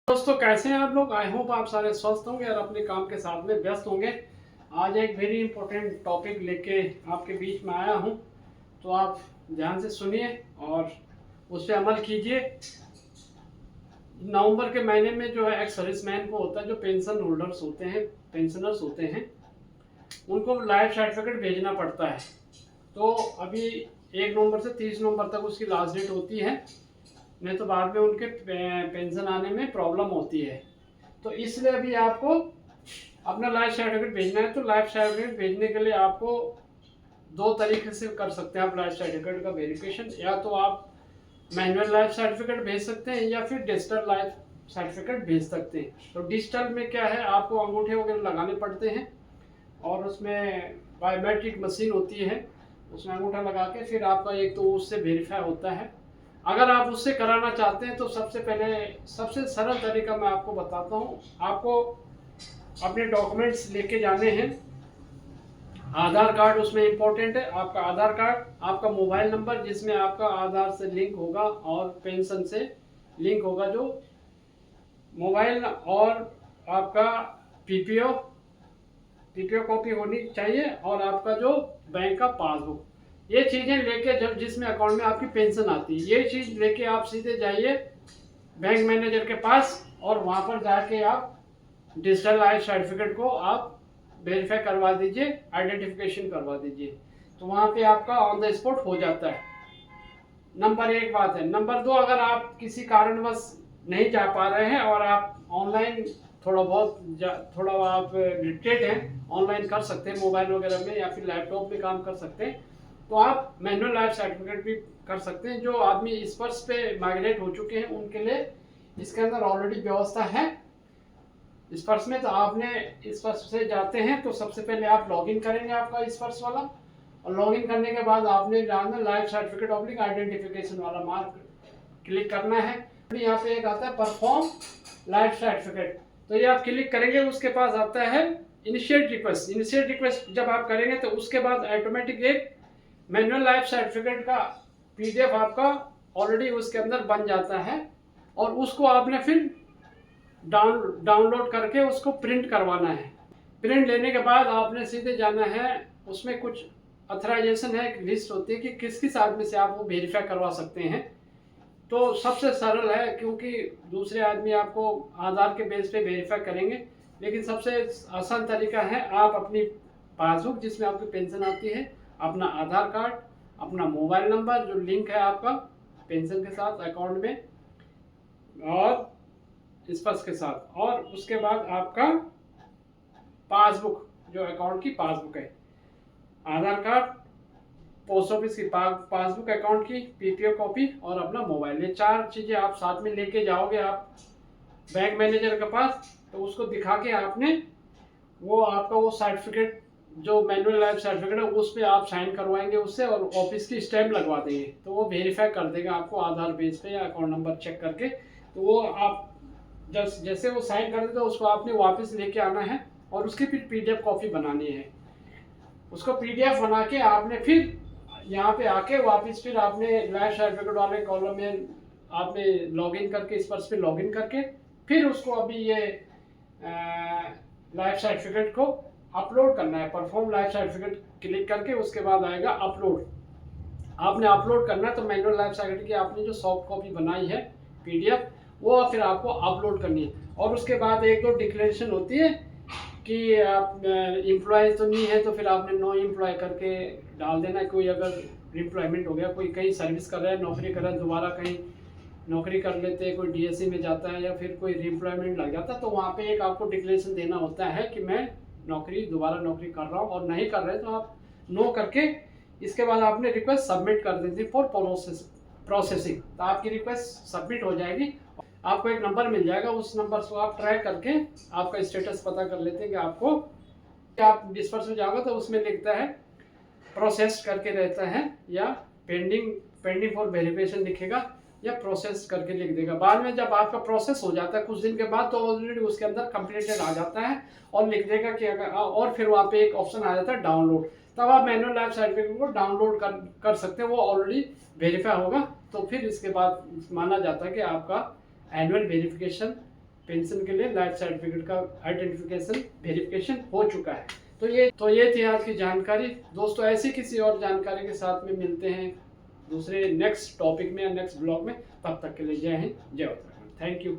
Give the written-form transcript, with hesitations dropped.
दोस्तों, कैसे हैं आप लोग। आई होप आप सारे स्वस्थ होंगे और अपने काम के साथ में व्यस्त होंगे। आज एक वेरी इंपॉर्टेंट टॉपिक लेके आपके बीच में आया हूं, तो आप ध्यान से सुनिए और उस पर अमल कीजिए। नवंबर के महीने में जो है एक्स सर्विसमैन को होता है, जो पेंशन होल्डर्स होते हैं, पेंशनर्स होते हैं, उनको लाइफ सर्टिफिकेट भेजना पड़ता है। तो अभी 1 नवंबर से 30 नवंबर तक उसकी लास्ट डेट होती है, नहीं तो बाद में उनके पेंशन आने में प्रॉब्लम होती है। तो इसलिए अभी आपको अपना लाइफ सर्टिफिकेट भेजना है। तो लाइफ सर्टिफिकेट भेजने के लिए आपको 2 तरीके से कर सकते हैं आप लाइफ सर्टिफिकेट का वेरिफिकेशन। या तो आप मैनुअल लाइफ सर्टिफिकेट भेज सकते हैं या फिर डिजिटल लाइफ सर्टिफिकेट भेज सकते हैं। तो डिजिटल में क्या है, आपको अंगूठे वगैरह लगाने पड़ते हैं और उसमें बायोमेट्रिक मशीन होती है, उसमें अंगूठा लगा के फिर आपका एक तो उससे वेरीफाई होता है। अगर आप उससे कराना चाहते हैं तो सबसे पहले सबसे सरल तरीका मैं आपको बताता हूँ। आपको अपने डॉक्यूमेंट्स लेके जाने हैं। आधार कार्ड उसमें इम्पोर्टेंट है, आपका आधार कार्ड, आपका मोबाइल नंबर जिसमें आपका आधार से लिंक होगा और पेंशन से लिंक होगा जो मोबाइल, और आपका पीपीओ कॉपी होनी चाहिए, और आपका जो बैंक का पासबुक। ये चीज़ें लेके जब जिसमें अकाउंट में आपकी पेंशन आती है, ये चीज़ लेके आप सीधे जाइए बैंक मैनेजर के पास और वहाँ पर जाके आप डिजिटल लाइफ सर्टिफिकेट को आप वेरीफाई करवा दीजिए, आइडेंटिफिकेशन करवा दीजिए। तो वहाँ पे आपका ऑन द स्पॉट हो जाता है। नंबर 1 बात है। नंबर 2, अगर आप किसी कारणवश नहीं जा पा रहे हैं और आप ऑनलाइन थोड़ा आप लिटरेट हैं, ऑनलाइन कर सकते हैं मोबाइल वगैरह में या फिर लैपटॉप में काम कर सकते हैं, तो आप मैनुअल लाइफ सर्टिफिकेट भी कर सकते हैं। जो आदमी स्पर्श पे माइग्रेट हो चुके हैं उनके लिए इसके अंदर ऑलरेडी व्यवस्था है स्पर्श में। तो आपने स्पर्श से जाते हैं तो सबसे पहले आप लॉगिन करेंगे आपका स्पर्श वाला, और लॉगिन करने के बाद आपने डालना लाइफ सर्टिफिकेट ऑब्लिक आइडेंटिफिकेशन वाला मार्क क्लिक करना है। यहाँ पे एक आता है परफॉर्म लाइफ सर्टिफिकेट, तो ये आप क्लिक करेंगे, उसके पास आता है इनिशिएट रिक्वेस्ट। इनिशिएट रिक्वेस्ट जब आप करेंगे तो उसके बाद ऑटोमेटिक एक मैनुअल लाइफ सर्टिफिकेट का पीडीएफ आपका ऑलरेडी उसके अंदर बन जाता है, और उसको आपने फिर डाउनलोड करके उसको प्रिंट करवाना है। प्रिंट लेने के बाद आपने सीधे जाना है, उसमें कुछ अथराइजेशन है, एक लिस्ट होती है कि किस किस आदमी से आप वो वेरीफाई करवा सकते हैं। तो सबसे सरल है, क्योंकि दूसरे आदमी आपको आधार के बेस पे वेरीफाई करेंगे, लेकिन सबसे आसान तरीका है आप अपनी पासबुक जिसमें आपकी पेंशन आती है, अपना आधार कार्ड, अपना मोबाइल नंबर जो लिंक है आपका पेंशन के साथ अकाउंट में और स्पर्श के साथ, और उसके बाद आपका पासबुक जो अकाउंट की पासबुक है, आधार कार्ड, पोस्ट ऑफिस की पासबुक अकाउंट की पीपीओ कॉपी और अपना मोबाइल। ये 4 चीज़ें आप साथ में लेके जाओगे आप बैंक मैनेजर के पास, तो उसको दिखा के आपने वो आपका वो सर्टिफिकेट जो मैनुअल लाइफ सर्टिफिकेट है उस पर आप साइन करवाएंगे उससे, और ऑफिस की स्टैम्प लगवा देंगे, तो वो वेरीफाई कर देगा आपको आधार बेस पे या अकाउंट नंबर चेक करके। तो वो आप जैसे वो साइन कर देते उसको आपने वापस लेके आना है और उसकी फिर पीडीएफ कॉपी बनानी है। उसको पीडीएफ बना के आपने फिर यहाँ पे आके वापस फिर आपने लाइफ सर्टिफिकेट वाले कॉलम में आपने लॉगिन करके स्पर्श पे लॉगिन करके फिर उसको अभी ये लाइफ सर्टिफिकेट को अपलोड करना है। परफॉर्म लाइफ सर्टिफिकेट क्लिक करके उसके बाद आएगा अपलोड। आपने अपलोड करना है, तो मैनुअल लाइफ सर्टिफिकेट की आपने जो सॉफ्ट कॉपी बनाई है पीडीएफ, वो फिर आपको अपलोड करनी है। और उसके बाद 1-2 डिक्लेरेशन होती है कि आप एम्प्लॉय तो नहीं है, तो फिर आपने नो एम्प्लॉय करके डाल देना। कोई अगर एम्प्लॉयमेंट हो गया, कोई कहीं सर्विस कर रहा है, नौकरी कर रहा है, दोबारा कहीं नौकरी कर लेते हैं, कोई डीएससी में जाता है या फिर कोई रीएम्प्लॉयमेंट लग जाता है, तो वहाँ पे एक आपको डिक्लेरेशन देना होता है कि मैं दोबारा नौकरी कर रहा हूँ, और नहीं कर रहे तो आप नो करके इसके बाद आपने रिक्वेस्ट सबमिट कर देती फॉर प्रोसेसिंग। तो आपकी रिक्वेस्ट सबमिट हो जाएगी, आपको एक नंबर मिल जाएगा, उस नंबर को आप ट्रैक करके आपका स्टेटस पता कर लेते हैं कि आपको, आप डिस्पर्स में जाओगे तो उसमें लिखता है प्रोसेस करके रहता है, या पेंडिंग फॉर वेरिफिकेशन लिखेगा, या प्रोसेस करके लिख देगा। बाद में जब आपका प्रोसेस हो जाता है कुछ दिन के बाद, तो ऑलरेडी उसके अंदर कंप्लीटेड आ जाता है और लिख देगा कि अगर, और फिर वहाँ पे एक ऑप्शन आ जाता है डाउनलोड, तब आप मैनुअल लाइफ सर्टिफिकेट को डाउनलोड कर सकते हैं, वो ऑलरेडी वेरीफाई होगा। तो फिर इसके बाद माना जाता है कि आपका एनुअल वेरिफिकेशन पेंशन के लिए लाइफ सर्टिफिकेट का आइडेंटिफिकेशन वेरिफिकेशन हो चुका है। तो ये थी आज की जानकारी दोस्तों। ऐसी किसी और जानकारी के साथ में मिलते हैं दूसरे नेक्स्ट टॉपिक में या नेक्स्ट ब्लॉग में। तब तक के लिए जय हिंद, जय उत्तराखंड। Thank you.